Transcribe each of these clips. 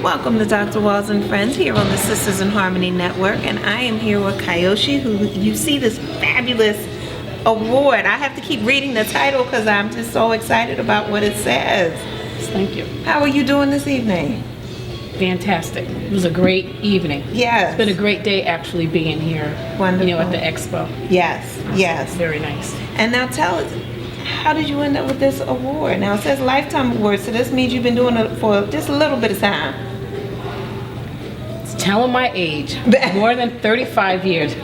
Welcome to Dr. Walls and Friends here on the Sisters in Harmony Network, and I am here with Kyoshi, who you see this fabulous award. I have to keep reading the title because I'm just so excited about what it says. Thank you. How are you doing this evening? Fantastic. It was a great evening. Yes. It's been a great day actually being here. Wonderful. At the expo. Yes, yes. Very nice. And now tell us, how did you end up with this award? Now it says Lifetime Award, so this means you've been doing it for just a little bit of time. It's telling my age. More than 35 years.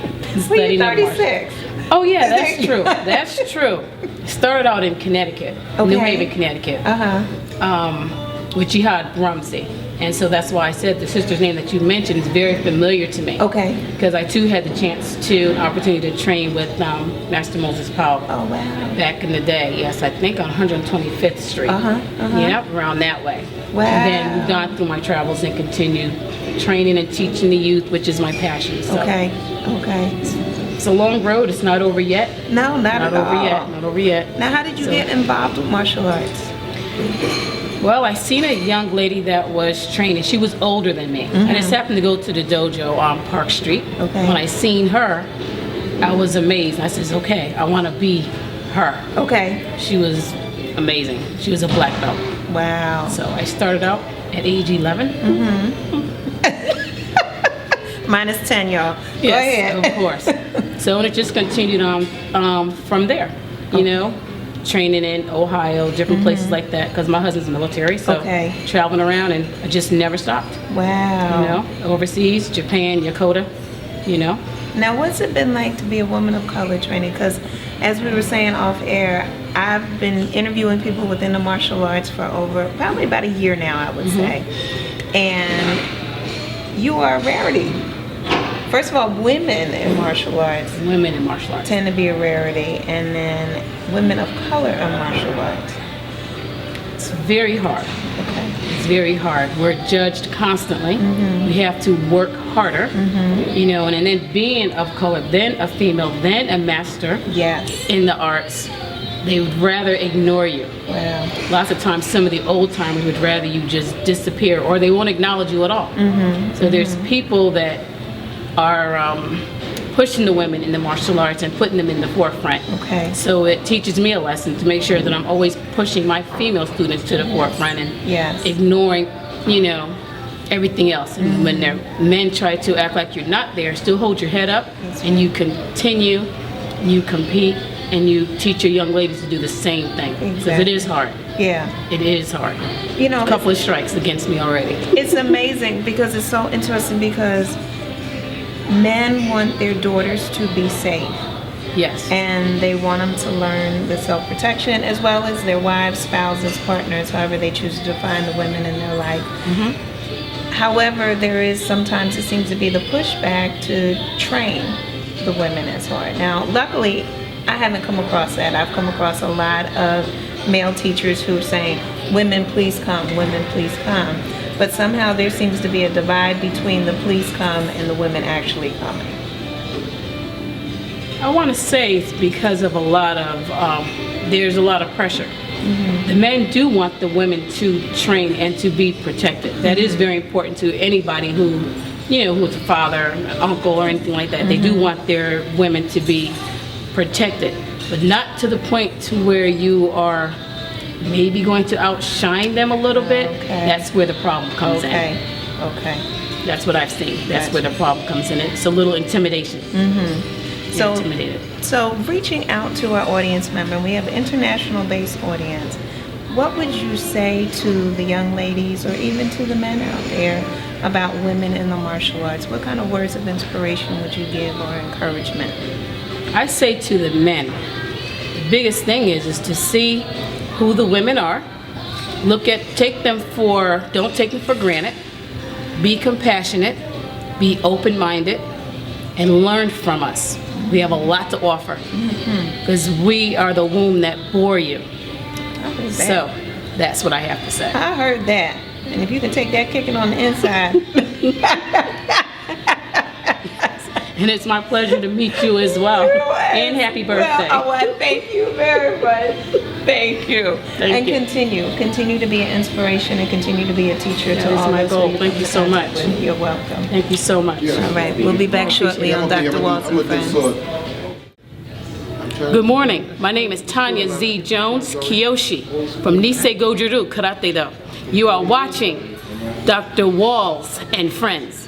Well, you're 36. Oh yeah, that's true. That's true. Started out in Connecticut, New Haven, Connecticut, with Jihad Rumsey. And so that's why I said the sister's name that you mentioned is very familiar to me. Okay. Because I too had the opportunity to train with Master Moses Powell. Oh wow. Back in the day, yes, I think on 125th Street. Yep, around that way. Wow. And then we've gone through my travels and continued training and teaching the youth, which is my passion. So okay. it's a long road. It's not over yet. No, not at all. Not over yet. Now, how did you get involved with martial arts? Well, I seen a young lady that was training. She was older than me. I just happened to go to the dojo on Park Street. Okay. When I seen her, I was amazed. I says, okay, I want to be her. Okay. She was amazing. She was a black belt. Wow. So I started out at age 11. Minus 10, y'all. Yes, Go ahead. of course. So and it just continued on from there. You know, training in Ohio, different places like that, because my husband's military, so traveling around, and I just never stopped. Wow. You know, overseas, Japan, Yokota, you know. Now, what's it been like to be a woman of color training? Because as we were saying off air, I've been interviewing people within the martial arts for over probably about a year now, I would say. And you are a rarity. First of all, women in martial arts tend to be a rarity, and then women of color in martial arts. It's very hard. Okay. It's very hard. We're judged constantly. We have to work harder, you know, and then being of color, then a female, then a master in the arts, they would rather ignore you. Wow. Lots of times some of the old timers would rather you just disappear, or they won't acknowledge you at all. So there's people that are pushing the women in the martial arts and putting them in the forefront. Okay. So it teaches me a lesson to make sure that I'm always pushing my female students to the forefront and ignoring, you know, everything else. And when their men try to act like you're not there, still hold your head up and you continue, you compete, and you teach your young ladies to do the same thing. Because it is hard. Yeah. It is hard. You know, a couple of strikes against me already. It's amazing because it's so interesting because men want their daughters to be safe. Yes. And they want them to learn the self-protection as well as their wives, spouses, partners, however they choose to define the women in their life. However, there is sometimes it seems to be the pushback to train the women as hard. Now, luckily, I haven't come across that. I've come across a lot of male teachers who are saying, women please come, women please come. But somehow there seems to be a divide between the please come and the women actually coming. I want to say it's because of a lot of, there's a lot of pressure. The men do want the women to train and to be protected. That is very important to anybody who, you know, who's a father, an uncle, or anything like that. They do want their women to be protected, but not to the point to where you are maybe going to outshine them a little bit. That's where the problem comes in. Okay. That's what I've seen. That's where the problem comes in. It's a little intimidation. So reaching out to our audience member, we have an international based audience. What would you say to the young ladies or even to the men out there about women in the martial arts? What kind of words of inspiration would you give or encouragement? I say to the men, the biggest thing is to see who the women are. Don't take them for granted. Be compassionate, be open-minded, and learn from us. We have a lot to offer because we are the womb that bore you. So that's what I have to say. I heard that. And if you can take that kicking on the inside. And it's my pleasure to meet you as well. And happy birthday. Well, thank you very much. Thank you. Thank you. Continue to be an inspiration and continue to be a teacher to all my those goal. who Thank you so much. You're welcome. Thank you so much. All right, we'll be back shortly on Dr. Walls and Friends. Good morning. My name is Tanya Z. Jones, Kyoshi, from Nisei Goju-ryu Karate-do. You are watching Dr. Walls and Friends.